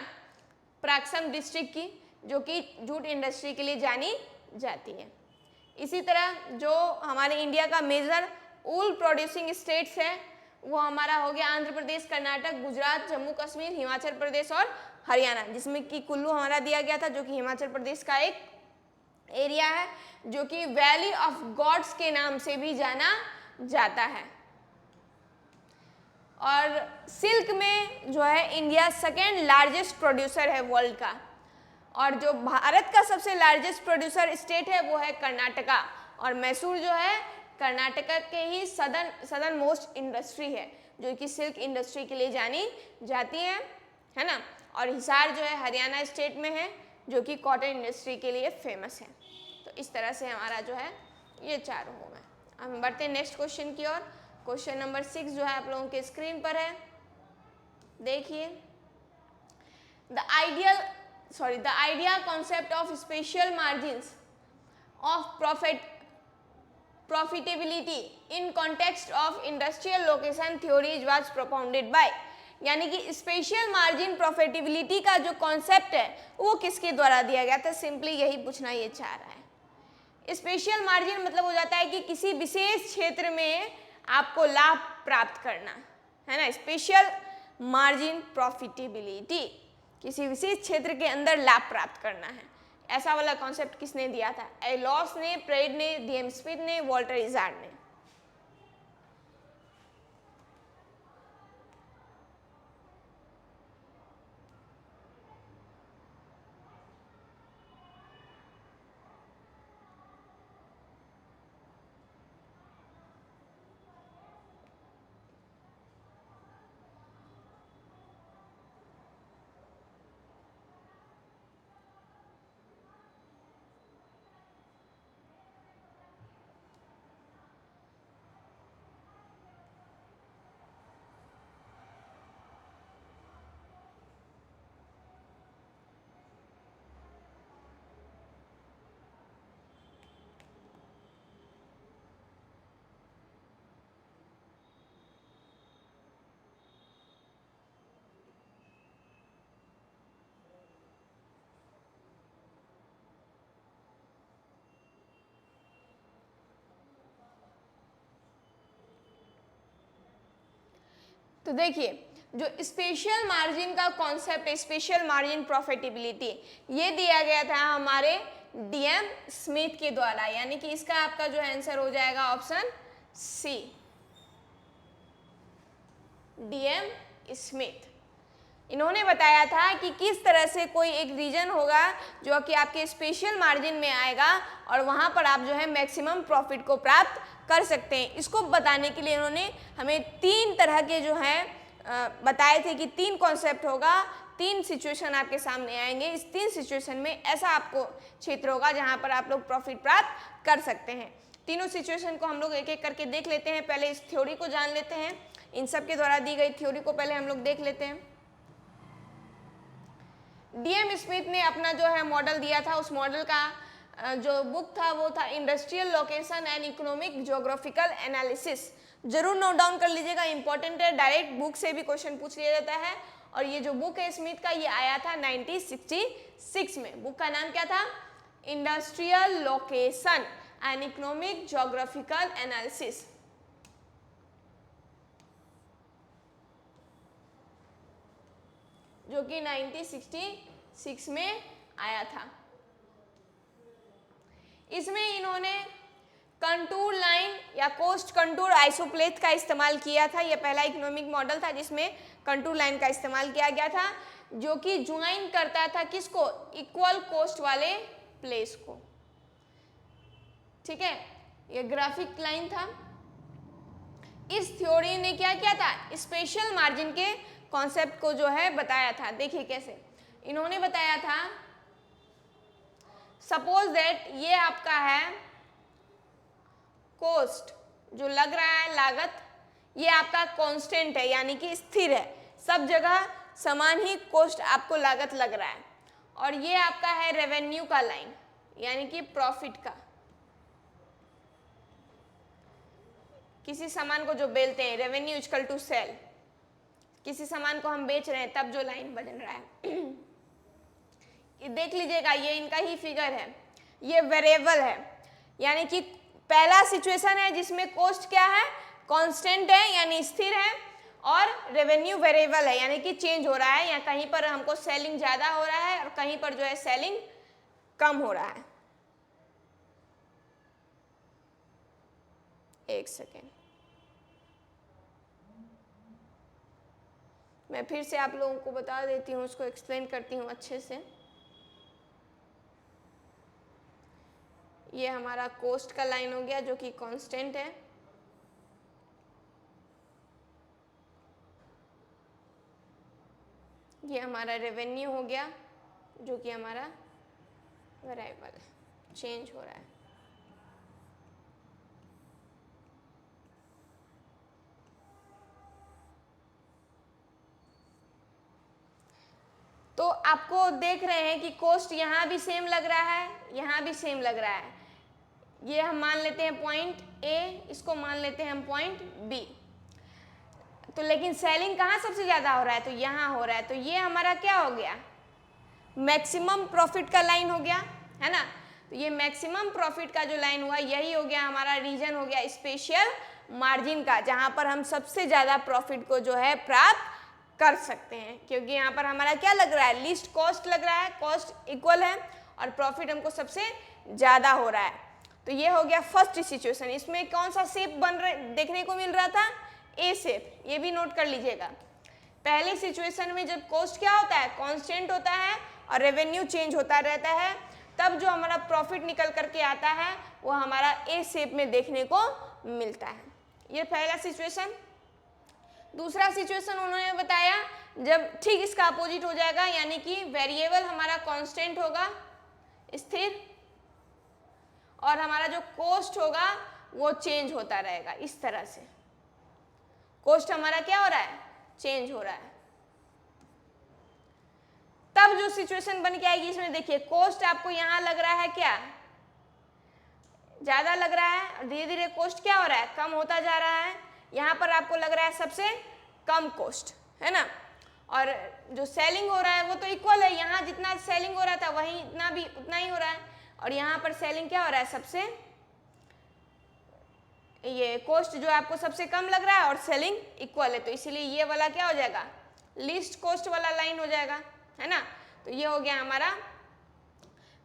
प्राक्सम डिस्ट्रिक्ट की, जो कि जूट इंडस्ट्री के लिए जानी जाती है। इसी तरह जो हमारे इंडिया का मेजर वूल प्रोड्यूसिंग स्टेट्स है वो हमारा हो गया आंध्र प्रदेश, कर्नाटक, गुजरात, जम्मू कश्मीर, हिमाचल प्रदेश और हरियाणा, जिसमें कि कुल्लू हमारा दिया गया था, जो कि हिमाचल प्रदेश का एक एरिया है, जो कि वैली ऑफ गॉड्स के नाम से भी जाना जाता है। और सिल्क में जो है इंडिया सेकेंड लार्जेस्ट प्रोड्यूसर है वर्ल्ड का, और जो भारत का सबसे लार्जेस्ट प्रोड्यूसर स्टेट है वो है कर्नाटका, और मैसूर जो है कर्नाटका के ही सदर्न मोस्ट इंडस्ट्री है, जो कि सिल्क इंडस्ट्री के लिए जानी जाती है ना। और हिसार जो है हरियाणा स्टेट में है, जो कि कॉटन इंडस्ट्री के लिए फेमस है। तो इस तरह से हमारा जो है ये 4 हो गए। अब हम बढ़ते हैं नेक्स्ट क्वेश्चन की ओर। क्वेश्चन नंबर 6 जो है आप लोगों के स्क्रीन पर है, देखिए। The idea concept of special margins of profitability in context of industrial location theories was propounded by, यानी कि स्पेशल मार्जिन प्रॉफिटेबिलिटी का जो कॉन्सेप्ट है वो किसके द्वारा दिया गया था, सिंपली यही पूछना ये चाह रहा है। स्पेशल मार्जिन मतलब हो जाता है कि किसी विशेष क्षेत्र में आपको लाभ प्राप्त करना है ना, स्पेशल मार्जिन प्रॉफिटेबिलिटी, किसी विशेष क्षेत्र के अंदर लाभ प्राप्त करना है, ऐसा वाला कॉन्सेप्ट किसने दिया था? एलॉस ने, प्रेड ने, डीएम स्मिथ ने, वॉल्टर इजार्ड ने। तो देखिए, जो स्पेशल मार्जिन का कॉन्सेप्ट है, स्पेशल मार्जिन प्रॉफिटेबिलिटी, ये दिया गया था हमारे डीएम स्मिथ के द्वारा, यानी कि इसका आपका जो आंसर हो जाएगा ऑप्शन सी, डीएम स्मिथ। इन्होंने बताया था कि किस तरह से कोई एक रीजन होगा जो कि आपके स्पेशल मार्जिन में आएगा और वहां पर आप जो है मैक्सिमम प्रॉफिट को प्राप्त कर सकते हैं। इसको बताने के लिए इन्होंने हमें 3 तरह के जो है बताए थे कि 3 कॉन्सेप्ट होगा, 3 सिचुएशन आपके सामने आएंगे। इस 3 सिचुएशन में ऐसा आपको क्षेत्र होगा जहां पर आप लोग प्रॉफिट प्राप्त कर सकते हैं। तीनों सिचुएशन को हम लोग एक एक करके देख लेते हैं। पहले इस थ्योरी को जान लेते हैं, इन सब के द्वारा दी गई थ्योरी को पहले हम लोग देख लेते हैं। डीएम स्मिथ ने अपना जो है मॉडल दिया था, उस मॉडल का जो बुक था वो था industrial location and economic geographical analysis. जरूर नोट डाउन कर लीजिएगा, इंपॉर्टेंट है, डायरेक्ट बुक से भी क्वेश्चन पूछ लिया जाता है। और ये जो बुक है स्मिथ का, ये आया था 1966 में। बुक का नाम क्या था? Industrial location and economic geographical analysis, जो कि 1966 में आया था। इसमें इन्होंने कंटूर लाइन या कोस्ट कंटूर आइसोप्लेथ का इस्तेमाल किया था। यह पहला इकोनॉमिक मॉडल था जिसमें कंटूर लाइन का इस्तेमाल किया गया था, जो कि ज्वाइन करता था किसको? इक्वल कोस्ट वाले प्लेस को। ठीक है, यह ग्राफिक लाइन था। इस थ्योरी ने क्या किया था? स्पेशल मार्जिन के कॉन्सेप्ट को जो है बताया था। देखिए कैसे इन्होंने बताया था, सपोज दैट ये आपका है कोस्ट, जो लग रहा है लागत, ये आपका कांस्टेंट है यानी कि स्थिर है, सब जगह समान ही कोस्ट आपको लागत लग रहा है। और ये आपका है रेवेन्यू का लाइन यानी कि प्रॉफिट का, किसी सामान को जो बेचते हैं, रेवेन्यू इक्वल टू सेल, किसी सामान को हम बेच रहे हैं तब जो लाइन बन रहा है। ये देख लीजिएगा, ये इनका ही फिगर है, ये वेरिएबल है, यानी कि पहला सिचुएशन है जिसमें कॉस्ट क्या है? कांस्टेंट है यानी स्थिर है, और रेवेन्यू वेरिएबल है यानी कि चेंज हो रहा है, या कहीं पर हमको सेलिंग ज्यादा हो रहा है और कहीं पर जो है सेलिंग कम हो रहा है। एक सेकेंड, मैं फिर से आप लोगों को बता देती हूँ, उसको एक्सप्लेन करती हूँ अच्छे से। ये हमारा कॉस्ट का लाइन हो गया जो कि कांस्टेंट है, ये हमारा रेवेन्यू हो गया जो कि हमारा वेरिएबल है, चेंज हो रहा है। आपको देख रहे हैं कि कोस्ट यहाँ भी सेम लग रहा है, यहाँ भी सेम लग रहा है। ये हम मान लेते हैं पॉइंट ए, इसको मान लेते हैं हम पॉइंट बी। तो लेकिन सेलिंग कहाँ सबसे ज़्यादा हो रहा है? तो यहाँ हो रहा है। तो ये हमारा क्या हो गया? मैक्सिमम प्रॉफिट का लाइन हो गया, है ना। तो ये मैक्सिमम प्रॉफिट का जो लाइन हुआ यही हो गया हमारा रीजन, हो गया स्पेशल मार्जिन का, जहाँ पर हम सबसे ज़्यादा प्रॉफिट को जो है प्राप्त कर सकते हैं, क्योंकि यहाँ पर हमारा क्या लग रहा है? लीस्ट कॉस्ट लग रहा है, कॉस्ट इक्वल है और प्रॉफिट हमको सबसे ज़्यादा हो रहा है। तो ये हो गया फर्स्ट सिचुएशन। इसमें कौन सा शेप बन रहा देखने को मिल रहा था? A shape. ये भी नोट कर लीजिएगा। पहले सिचुएशन में जब कॉस्ट क्या होता है? कांस्टेंट होता है और रेवेन्यू चेंज होता रहता है, तब जो हमारा प्रॉफिट निकल करके आता है वो हमारा ए शेप में देखने को मिलता है। ये पहला सिचुएशन। दूसरा सिचुएशन उन्होंने बताया जब ठीक इसका अपोजिट हो जाएगा, यानी कि वेरिएबल हमारा कांस्टेंट होगा, स्थिर, और हमारा जो कॉस्ट होगा वो चेंज होता रहेगा। इस तरह से कॉस्ट हमारा क्या हो रहा है? चेंज हो रहा है। तब जो सिचुएशन बन के आएगी, इसमें देखिए कॉस्ट आपको यहाँ लग रहा है क्या? ज्यादा लग रहा है, और धीरे धीरे कॉस्ट क्या हो रहा है? कम होता जा रहा है। यहाँ पर आपको लग रहा है सबसे कम कॉस्ट, है ना। और जो सेलिंग हो रहा है वो तो इक्वल है, यहाँ जितना सेलिंग हो रहा था वही इतना भी उतना ही हो रहा है, और यहाँ पर सेलिंग क्या हो रहा है? सबसे, ये कॉस्ट जो आपको सबसे कम लग रहा है और सेलिंग इक्वल है, तो इसीलिए ये वाला क्या हो जाएगा? लीस्ट कॉस्ट वाला लाइन हो जाएगा, है ना। तो ये हो गया हमारा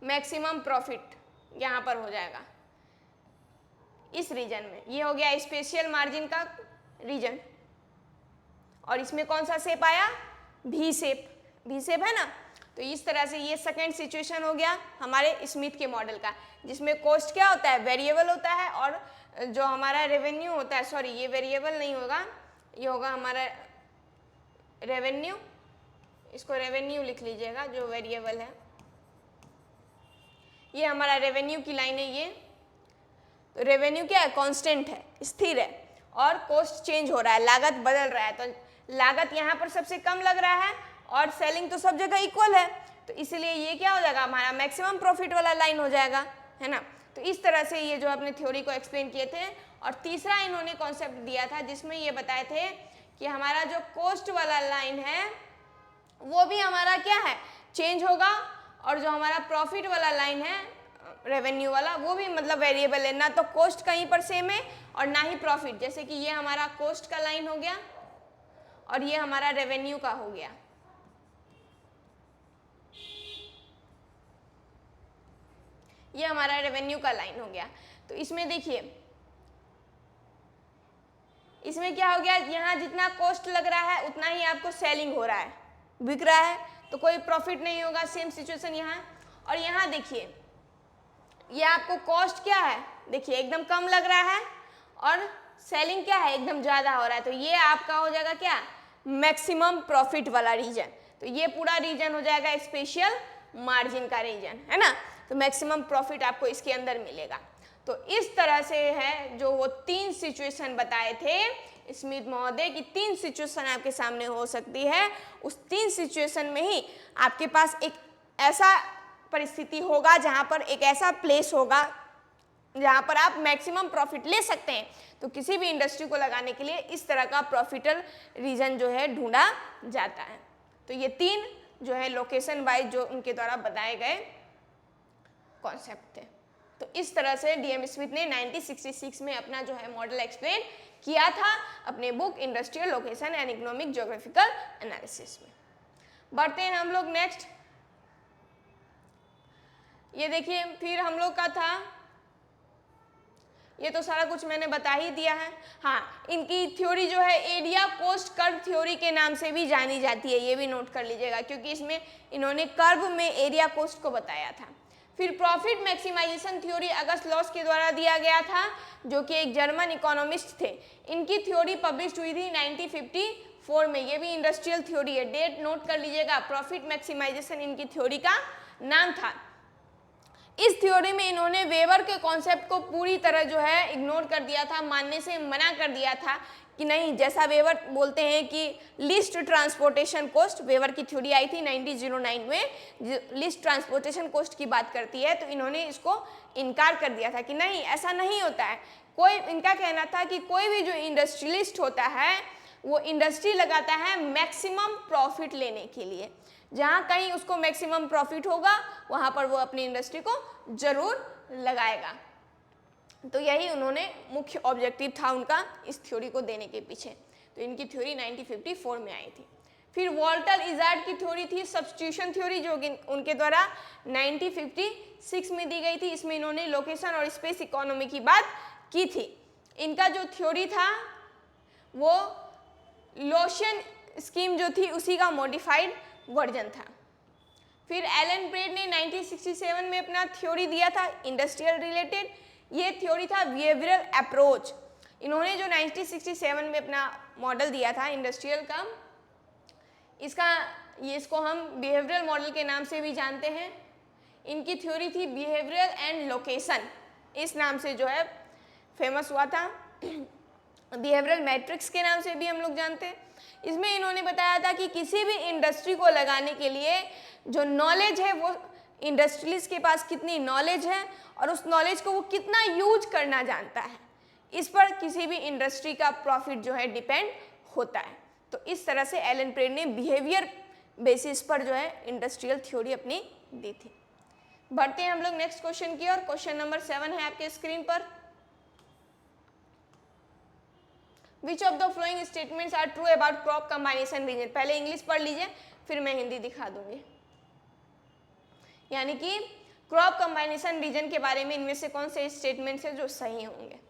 मैक्सिमम प्रॉफिट, यहाँ पर हो जाएगा इस रीजन में। ये हो गया स्पेशल मार्जिन का रीजन, और इसमें कौन सा शेप आया? भी शेप। भी शेप है ना। तो इस तरह से ये सेकेंड सिचुएशन हो गया हमारे स्मिथ के मॉडल का, जिसमें कॉस्ट क्या होता है? वेरिएबल होता है, और जो हमारा रेवेन्यू होता है, सॉरी ये वेरिएबल नहीं होगा, ये होगा हमारा रेवेन्यू। इसको रेवेन्यू लिख लीजिएगा, जो वेरिएबल है। ये हमारा रेवेन्यू की लाइन है ये। तो रेवेन्यू क्या है? कांस्टेंट है, स्थिर है, और कॉस्ट चेंज हो रहा है, लागत बदल रहा है। तो लागत यहाँ पर सबसे कम लग रहा है और सेलिंग तो सब जगह इक्वल है, तो इसलिए ये क्या हो जाएगा? हमारा मैक्सिमम प्रॉफिट वाला लाइन हो जाएगा, है ना। तो इस तरह से ये जो अपने थ्योरी को एक्सप्लेन किए थे। और तीसरा इन्होंने कॉन्सेप्ट दिया था जिसमें ये बताए थे कि हमारा जो कॉस्ट वाला लाइन है वो भी हमारा क्या है? चेंज होगा, और जो हमारा प्रॉफिट वाला लाइन है, रेवेन्यू वाला, वो भी मतलब वेरिएबल है, ना तो कॉस्ट कहीं पर सेम है और ना ही प्रॉफिट। जैसे कि ये हमारा कॉस्ट का लाइन हो गया और ये हमारा रेवेन्यू का हो गया। ये हमारा रेवेन्यू का लाइन हो गया। तो इसमें देखिए, इसमें क्या हो गया? यहाँ जितना कॉस्ट लग रहा है उतना ही आपको सेलिंग हो रहा है, बिक रहा है, तो कोई प्रॉफिट नहीं होगा। सेम सिचुएशन यहाँ। और यहाँ देखिए, ये आपको कॉस्ट क्या है? देखिए एकदम कम लग रहा है, और सेलिंग क्या है? एकदम ज़्यादा हो रहा है। तो ये आपका हो जाएगा क्या? मैक्सिमम प्रॉफिट वाला रीजन। तो ये पूरा रीजन हो जाएगा स्पेशल मार्जिन का रीजन, है ना। तो मैक्सिमम प्रॉफिट आपको इसके अंदर मिलेगा। तो इस तरह से है जो वो 3 सिचुएशन बताए थे स्मिथ महोदय की। 3 सिचुएशन आपके सामने हो सकती है। उस 3 सिचुएशन में ही आपके पास एक ऐसा परिस्थिति होगा जहां पर एक ऐसा प्लेस होगा जहां पर आप मैक्सिमम प्रॉफिट ले सकते हैं। तो किसी भी इंडस्ट्री को लगाने के लिए इस तरह का प्रॉफिटर रीजन जो है ढूंढा जाता है। तो ये 3 जो है लोकेशन वाइज जो उनके द्वारा बताए गए कॉन्सेप्ट थे। तो इस तरह से डीएम स्मिथ ने 1966 में अपना जो है मॉडल एक्सप्लेन किया था अपने book industrial location and economic geographical analysis में। बढ़ते हैं हम लोग नेक्स्ट। ये देखिए फिर हम लोग का था, ये तो सारा कुछ मैंने बता ही दिया है। हाँ, इनकी थ्योरी जो है एरिया कोस्ट कर्व थ्योरी के नाम से भी जानी जाती है, ये भी नोट कर लीजिएगा, क्योंकि इसमें इन्होंने कर्व में एरिया कोस्ट को बताया था। फिर प्रॉफिट मैक्सिमाइजेशन थ्योरी अगस्त लॉस के द्वारा दिया गया था, जो कि एक जर्मन इकोनॉमिस्ट थे। इनकी थ्योरी पब्लिश हुई थी 1954 में। ये भी इंडस्ट्रियल थ्योरी है, डेट नोट कर लीजिएगा। प्रॉफिट मैक्सिमाइजेशन इनकी थ्योरी का नाम था। इस थ्योरी में इन्होंने वेबर के कॉन्सेप्ट को पूरी तरह जो है इग्नोर कर दिया था, मानने से मना कर दिया था कि नहीं, जैसा वेवर बोलते हैं कि लिस्ट ट्रांसपोर्टेशन कॉस्ट, वेवर की थ्योरी आई थी 1909 में, लिस्ट ट्रांसपोर्टेशन कॉस्ट की बात करती है, तो इन्होंने इसको इनकार कर दिया था कि नहीं, ऐसा नहीं होता है। कोई, इनका कहना था कि कोई भी जो इंडस्ट्रियलिस्ट होता है वो इंडस्ट्री लगाता है मैक्सिमम प्रॉफिट लेने के लिए, जहाँ कहीं उसको मैक्सिमम प्रॉफिट होगा वहाँ पर वो अपनी इंडस्ट्री को जरूर लगाएगा। तो यही उन्होंने मुख्य ऑब्जेक्टिव था उनका इस थ्योरी को देने के पीछे। तो इनकी थ्योरी 1954 में आई थी। फिर वॉल्टर इजार्ड की थ्योरी थी सब्स्टिट्यूशन थ्योरी, जो उनके द्वारा 1956 में दी गई थी। इसमें इन्होंने लोकेशन और स्पेस इकोनॉमी की बात की थी। इनका जो थ्योरी था वो लोशियन स्कीम जो थी उसी का मॉडिफाइड वर्जन था। फिर एलन ब्रेड ने 1967 में अपना थ्योरी दिया था इंडस्ट्रियल रिलेटेड। ये थ्योरी था बिहेवियरल अप्रोच। इन्होंने जो 1967 में अपना मॉडल दिया था इंडस्ट्रियल का, इसको हम बिहेवियरल मॉडल के नाम से भी जानते हैं। इनकी थ्योरी थी बिहेवियरल एंड लोकेशन, इस नाम से जो है फेमस हुआ था। बिहेवियरल मैट्रिक्स के नाम से भी हम लोग जानते हैं। इसमें इन्होंने बताया था कि किसी भी इंडस्ट्री को लगाने के लिए जो नॉलेज है वो इंडस्ट्रियलिस्ट के पास कितनी नॉलेज है और उस नॉलेज को वो कितना यूज करना जानता है, इस पर किसी भी इंडस्ट्री का प्रॉफिट जो है डिपेंड होता है। तो इस तरह से एलन ब्रेड ने बिहेवियर बेसिस पर जो है इंडस्ट्रियल थ्योरी अपनी दी थी। बढ़ते हैं हम लोग नेक्स्ट क्वेश्चन की ओर। क्वेश्चन नंबर 7 है आपके स्क्रीन पर। Which of the following statements are true about crop combination region? पहले इंग्लिश पढ़ लीजिए, फिर मैं हिंदी दिखा दूंगी। यानी कि क्रॉप कंबाइनेशन रीजन के बारे में इनमें से कौन से स्टेटमेंट्स हैं जो सही होंगे।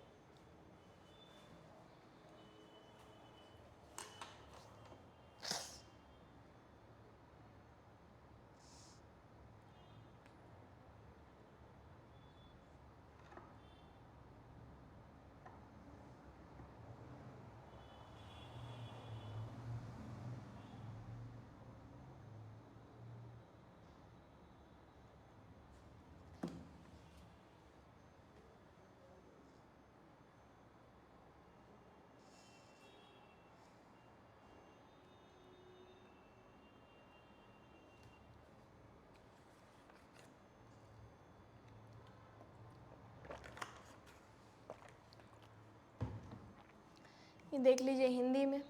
ये देख लीजिए हिंदी में।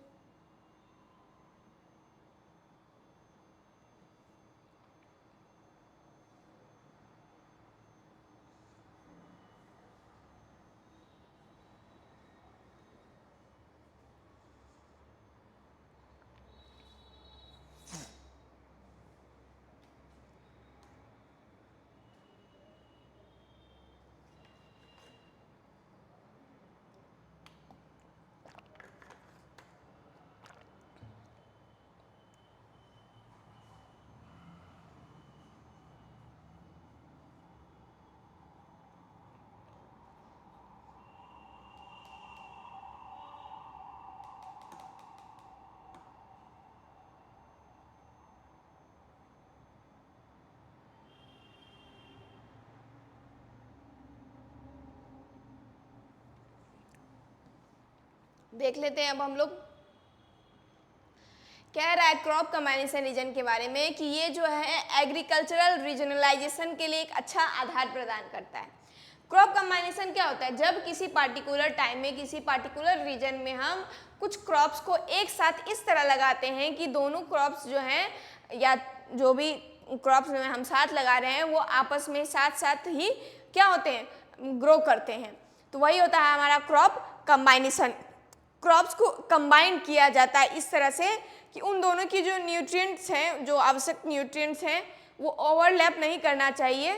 देख लेते हैं अब हम लोग। कह रहा है क्रॉप कंबाइनेशन रीजन के बारे में कि ये जो है एग्रीकल्चरल रीजनलाइजेशन के लिए एक अच्छा आधार प्रदान करता है। क्रॉप कंबाइनेशन क्या होता है? जब किसी पार्टिकुलर टाइम में किसी पार्टिकुलर रीजन में हम कुछ क्रॉप्स को एक साथ इस तरह लगाते हैं कि दोनों क्रॉप्स जो हैं या जो भी क्रॉप्स में हम साथ लगा रहे हैं वो आपस में साथ साथ ही क्या होते हैं, ग्रो करते हैं। तो वही होता है हमारा क्रॉप कंबाइनेशन। क्रॉप्स को कंबाइन किया जाता है इस तरह से कि उन दोनों की जो न्यूट्रिएंट्स हैं, जो आवश्यक न्यूट्रिएंट्स हैं, वो ओवरलैप नहीं करना चाहिए।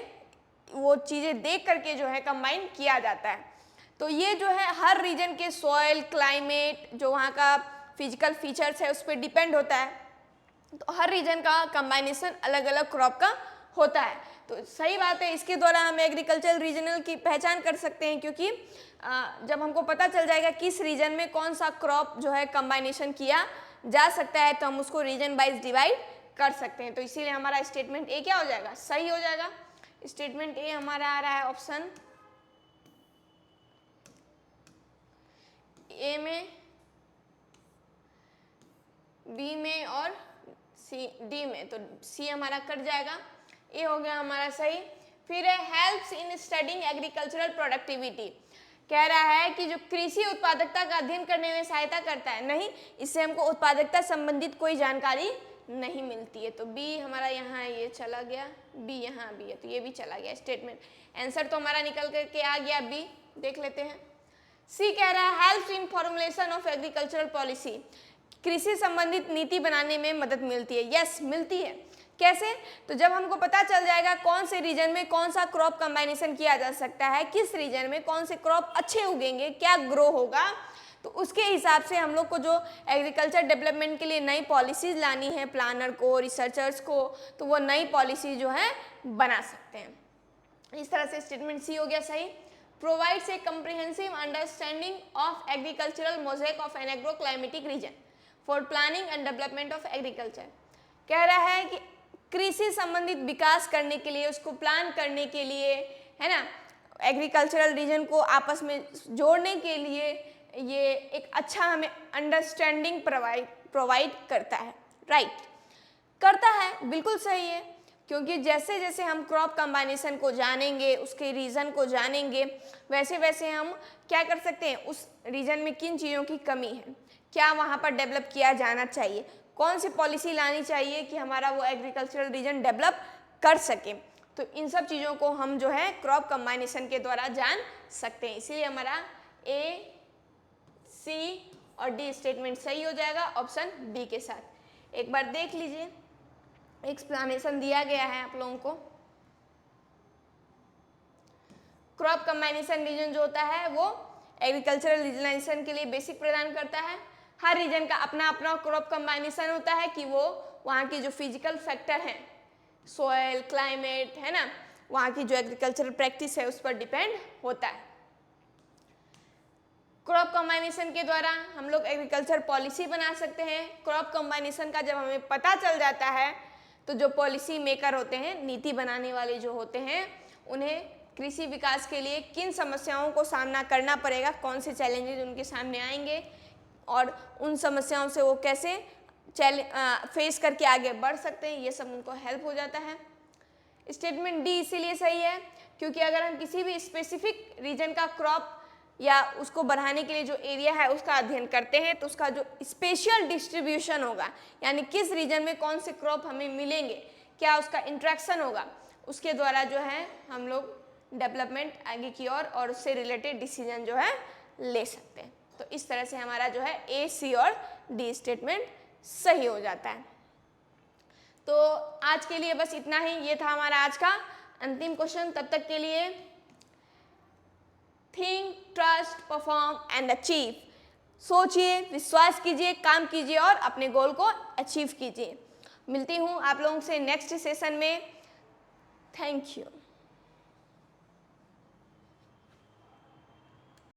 वो चीज़ें देख करके जो है कंबाइन किया जाता है। तो ये जो है हर रीजन के सॉइल, क्लाइमेट, जो वहाँ का फिजिकल फीचर्स है उस पर डिपेंड होता है। तो हर रीजन का कंबाइनेशन अलग अलग क्रॉप का होता है। तो सही बात है, इसके द्वारा हम एग्रीकल्चर रीजनल की पहचान कर सकते हैं, क्योंकि जब हमको पता चल जाएगा किस रीजन में कौन सा क्रॉप जो है कंबाइनेशन किया जा सकता है तो हम उसको रीजन वाइज डिवाइड कर सकते हैं। तो इसीलिए हमारा स्टेटमेंट ए क्या हो जाएगा, सही हो जाएगा। स्टेटमेंट ए हमारा आ रहा है ऑप्शन ए में बी में और सी डी में, तो सी हमारा कट जाएगा, ए हो गया हमारा सही। फिर है helps in studying agricultural productivity, कह रहा है कि जो कृषि उत्पादकता का अध्ययन करने में सहायता करता है, नहीं, इससे हमको उत्पादकता संबंधित कोई जानकारी नहीं मिलती है, तो बी हमारा यहाँ ये चला गया, बी यहाँ बी है तो ये भी चला गया स्टेटमेंट। आंसर तो हमारा निकल करके आ गया बी, देख लेते हैं। सी कह रहा है helps in formulation of agricultural policy, कृषि संबंधित नीति बनाने में मदद मिलती है। यस, मिलती है। कैसे? तो जब हमको पता चल जाएगा कौन से रीजन में कौन सा क्रॉप कंबाइनेशन किया जा सकता है, किस रीजन में कौन से क्रॉप अच्छे उगेंगे, क्या ग्रो होगा, तो उसके हिसाब से हम लोग को जो एग्रीकल्चर डेवलपमेंट के लिए नई पॉलिसीज लानी है, प्लानर को, रिसर्चर्स को, तो वो नई पॉलिसी जो है बना सकते हैं। इस तरह से स्टेटमेंट सी हो गया सही। Provides a comprehensive understanding of agricultural mosaic of an agro climatic region for planning and development of agriculture, कह रहा है कि कृषि संबंधित विकास करने के लिए, उसको प्लान करने के लिए, है ना, एग्रीकल्चरल रीजन को आपस में जोड़ने के लिए ये एक अच्छा हमें अंडरस्टैंडिंग प्रोवाइड करता है। राइट, करता है, बिल्कुल सही है, क्योंकि जैसे जैसे हम क्रॉप कंबाइनेशन को जानेंगे, उसके रीजन को जानेंगे, वैसे वैसे हम क्या कर सकते हैं, उस रीजन में किन चीज़ों की कमी है, क्या वहाँ पर डेवलप किया जाना चाहिए, कौन सी पॉलिसी लानी चाहिए कि हमारा वो एग्रीकल्चरल रीजन डेवलप कर सके। तो इन सब चीज़ों को हम जो है क्रॉप कंबाइनेशन के द्वारा जान सकते हैं। इसीलिए हमारा ए, सी और डी स्टेटमेंट सही हो जाएगा ऑप्शन बी के साथ। एक बार देख लीजिए, एक्सप्लेनेशन दिया गया है आप लोगों को। क्रॉप कंबाइनेशन रीजन जो होता है वो एग्रीकल्चरल रीजनाइजेशन के लिए बेसिक प्रदान करता है। हर रीजन का अपना अपना क्रॉप कंबाइनेशन होता है कि वो वहाँ की जो फिजिकल फैक्टर हैं, सोयल, क्लाइमेट, है ना, वहाँ की जो एग्रीकल्चरल प्रैक्टिस है उस पर डिपेंड होता है। क्रॉप कंबाइनेशन के द्वारा हम लोग एग्रीकल्चर पॉलिसी बना सकते हैं। क्रॉप कंबाइनेशन का जब हमें पता चल जाता है तो जो पॉलिसी मेकर होते हैं, नीति बनाने वाले जो होते हैं, उन्हें कृषि विकास के लिए किन समस्याओं को सामना करना पड़ेगा, कौन से चैलेंजेस उनके सामने आएंगे और उन समस्याओं से वो कैसे फेस करके आगे बढ़ सकते हैं, ये सब उनको हेल्प हो जाता है। स्टेटमेंट डी इसीलिए सही है क्योंकि अगर हम किसी भी स्पेसिफिक रीजन का क्रॉप या उसको बढ़ाने के लिए जो एरिया है उसका अध्ययन करते हैं तो उसका जो स्पेशल डिस्ट्रीब्यूशन होगा, यानी किस रीजन में कौन से क्रॉप हमें मिलेंगे, क्या उसका इंट्रैक्शन होगा, उसके द्वारा जो है हम लोग डेवलपमेंट आगे की ओर और उससे रिलेटेड डिसीजन जो है ले सकते हैं। तो इस तरह से हमारा जो है ए, सी और डी स्टेटमेंट सही हो जाता है। तो आज के लिए बस इतना ही, ये था हमारा आज का अंतिम क्वेश्चन। तब तक के लिए think, trust, perform and achieve, सोचिए, विश्वास कीजिए, काम कीजिए और अपने गोल को अचीव कीजिए। मिलती हूँ आप लोगों से नेक्स्ट सेशन में। Thank you.